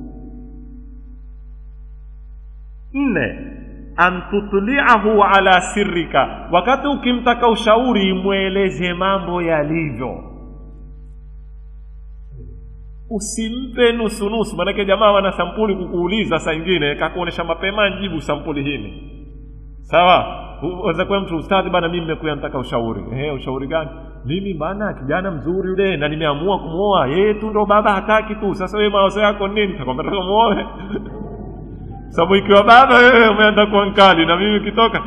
4, an tutli'ahu ala sirrika, wakati ukimtaka ushauri mueleze mambo yalivyo, usimpe nusu nusu. Maana jamaa wana sampuli kukuuliza, saa nyingine kakuonesha mapema jibu sampuli hili. Sawa, unaweza kwa mtu ustadhi bana, mimi nimekuja nataka ushauri. Ushauri gani? Mimi bana kijana mzuri yule na nimeamua kumuoa, yeye tu ndo baba hataki tu. Sasa wewe mawazo yako nini? Nitakwambia nataka muoe. Sababu ikiwa baba wewe umeenda kwa nkali na mimi kitoka,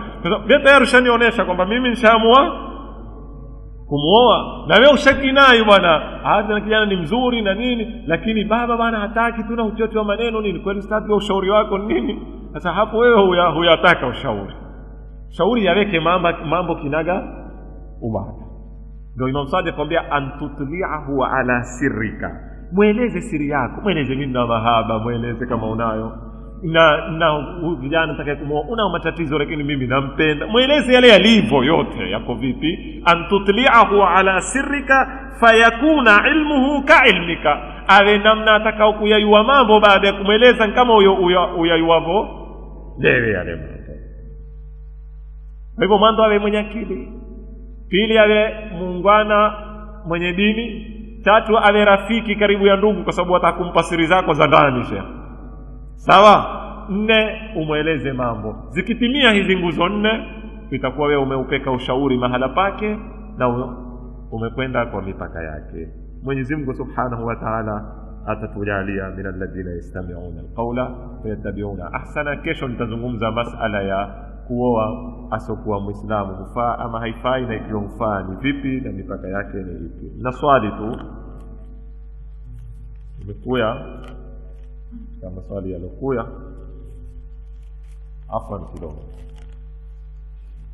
wewe tayari ushanionyesha kwamba mimi nishaamua kumuoa, na wewe ushakinai bwana, hata na kijana ni mzuri na nini, lakini baba bana hataki tu, na uchote wa maneno nini. Kwani ustadhi wa ushauri wako nini? Sasa hapo wewe huyataka ushauri. Shauri yaweke mambo kinaga ubaga. Ndio Imam Sadiq kwambia antutli'ahu ala sirrika, mueleze siri yako, mueleze mimi na mahaba, mueleze kama unayo na vijana nataka kumuoa, una matatizo lakini mimi nampenda, mueleze yale yalivyo yote yako vipi. Antutli'ahu ala sirrika fayakuna ilmuhu ka ilmika, awe namna atakao kuyayua mambo baada ya kumueleza kama uyayuavo lewe yale mambo. Kwa hivyo mwanzo awe mwenye akili, pili awe muungwana mwenye dini, 3 awe rafiki karibu ya ndugu, kwa sababu atakumpa siri zako za ndani sheikh. Sawa. 4, umueleze mambo. Zikitimia hizi nguzo 4, itakuwa wewe umeupeka ushauri mahala pake na umekwenda kwa mipaka yake. Mwenyezi Mungu Subhanahu wa Ta'ala atatujalia min alladhina yastami'una alqawla fayattabi'una ahsana. Kesho nitazungumza masala ya kuoa asokuwa Muislamu, hufaa ama haifai, na ikiwa hufaa ni vipi na mipaka yake ni ipi. Na swali tu imekuja kama swali yalokuya afwan kidogo,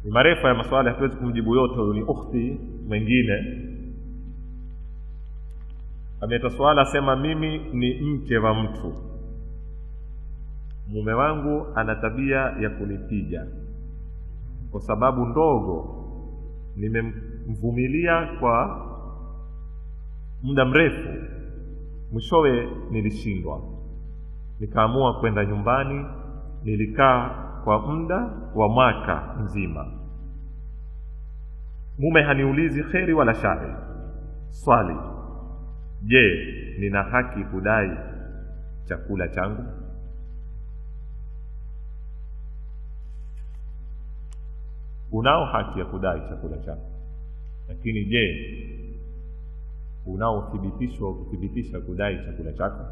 ni marefu ya maswali, hatuwezi kumjibu yote. Ni ukhti mwingine ameta swala, sema mimi ni mke wa mtu, mume wangu ana tabia ya kunipiga kwa sababu ndogo, nimemvumilia kwa muda mrefu, mwishowe nilishindwa, nikaamua kwenda nyumbani. Nilikaa kwa muda wa mwaka mzima, mume haniulizi kheri wala shari. Swali, je, nina haki kudai chakula changu? Unao haki ya kudai chakula chako, lakini je, unao kuthibitisha kudai chakula chako?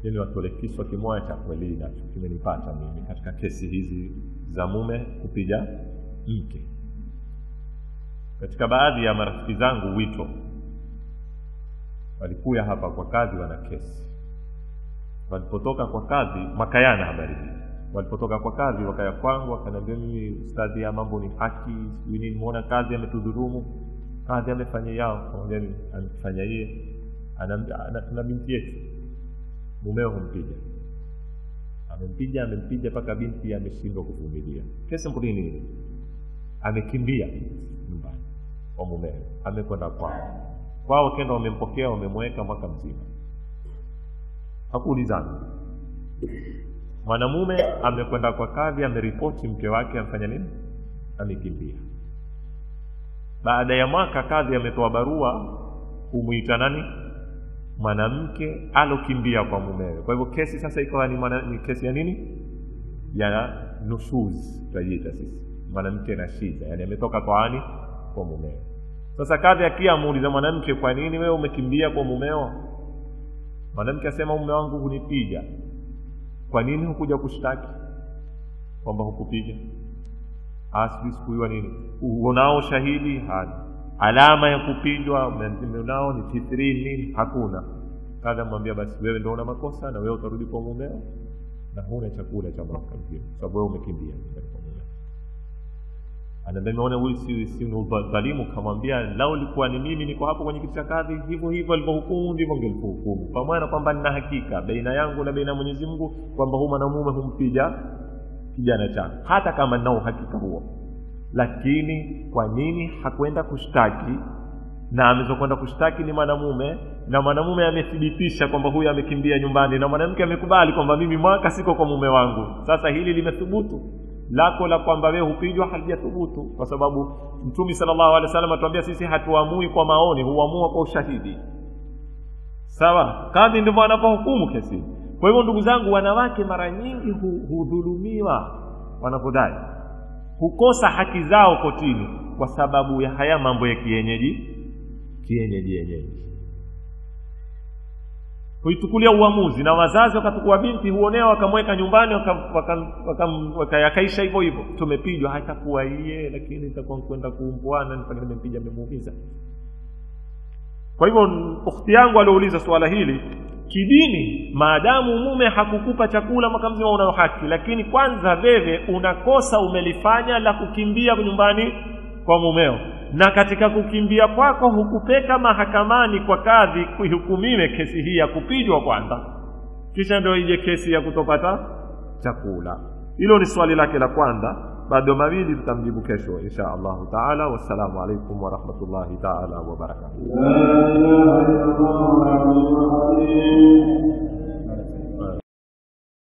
Nini watolekiswa kimoja cha kweli nacho kimenipata mimi katika kesi hizi za mume kupiga mke. Katika baadhi ya marafiki zangu wito walikuja hapa kwa kazi, wana kesi. Walipotoka kwa kazi, makayana habari hii, walipotoka kwa kazi wakaya kwangu, wakaniambia mimi ustadhi, ya mambo ni haki, nini, muona kazi ametudhulumu, kazi amefanya yao. Kaambia mimi anafanya yeye, ana binti yetu, mumeo amempiga mpaka binti ameshindwa kuvumilia. Kesi mbili ile, amekimbia nyumbani kwa mumeo, amekwenda kwao kenda, wamempokea, wamemweka mwaka mzima, hakuulizana. Mwanamume amekwenda kwa kadhi, ameripoti mke wake amfanya nini, amekimbia. Baada ya mwaka kadhi ametoa barua kumuita nani, mwanamke alokimbia kwa mumewe. Kwa hivyo kesi sasa ikawa ni kesi ya nini, ya nushuz tutaita sisi, mwanamke na shida, yani ametoka kwa mumewe. Sasa kadhi akiamuuliza mwanamke, kwa nini wewe umekimbia kwa mumeo? Mwanamke asema, mume wangu hunipiga. Kwa nini hukuja kushtaki kwamba hukupiga? Asli sikuiwa nini, unao shahidi? Hadi alama ya kupigwa unao ni titri nini? Hakuna. kadha mwambia basi wewe ndio una makosa na wewe utarudi kwa mumeo na huna chakula cha mwaka mzima sababu wewe umekimbia kwa mumeo. Anaona huyu si dhalimu, kamwambia lao likuwa ni mimi niko hapo kwenye kiti cha kadhi hivyo hivyo alivyohukumu ndivyo ningehukumu, kwa maana kwamba nina hakika baina yangu na baina ya Mwenyezi Mungu kwamba huyu mwanamume humpiga kijana changu hata kama ninao hakika huo. Lakini kwa nini hakwenda kushtaki? Na amezokwenda kushtaki ni mwanamume, na mwanamume amethibitisha kwamba huyu amekimbia nyumbani, na mwanamke amekubali kwamba mimi mwaka siko kwa mume wangu. Sasa hili limethubutu. Lako la kwamba wewe hupijwa halijathubutu, kwa sababu Mtume sallallahu alaihi wasallam atuambia sisi hatuamui kwa maoni, huamua kwa ushahidi. Sawa? Kadhi ndio anapohukumu kesi. Kwa hivyo ndugu zangu, wanawake mara nyingi hudhulumiwa wanapodai, hukosa haki zao kotini kwa sababu ya haya mambo ya kienyeji. Huitukulia uamuzi, na wazazi wakatukua binti huonea wakamweka nyumbani wakayakaisha hivyo hivyo. Tumepijwa haitakuwa yeye, lakini itakuwa kwenda kuumbwana nipaka nimempiga nimemuumiza. Kwa hivyo ukhti yangu aliouliza swala hili, kidini maadamu mume hakukupa chakula mwaka mzima una haki, lakini kwanza wewe unakosa umelifanya la kukimbia nyumbani kwa mumeo, na katika kukimbia kwako hukupeka mahakamani kwa kadhi kuhukumiwe kesi hii ya kupijwa kwanza, kisha ndio ije kesi ya kutopata chakula. Hilo ni swali lake la kwanza. Bado mawili tutamjibu kesho insha Allah taala. Wassalamu alaykum wa rahmatullahi taala wa barakatuh.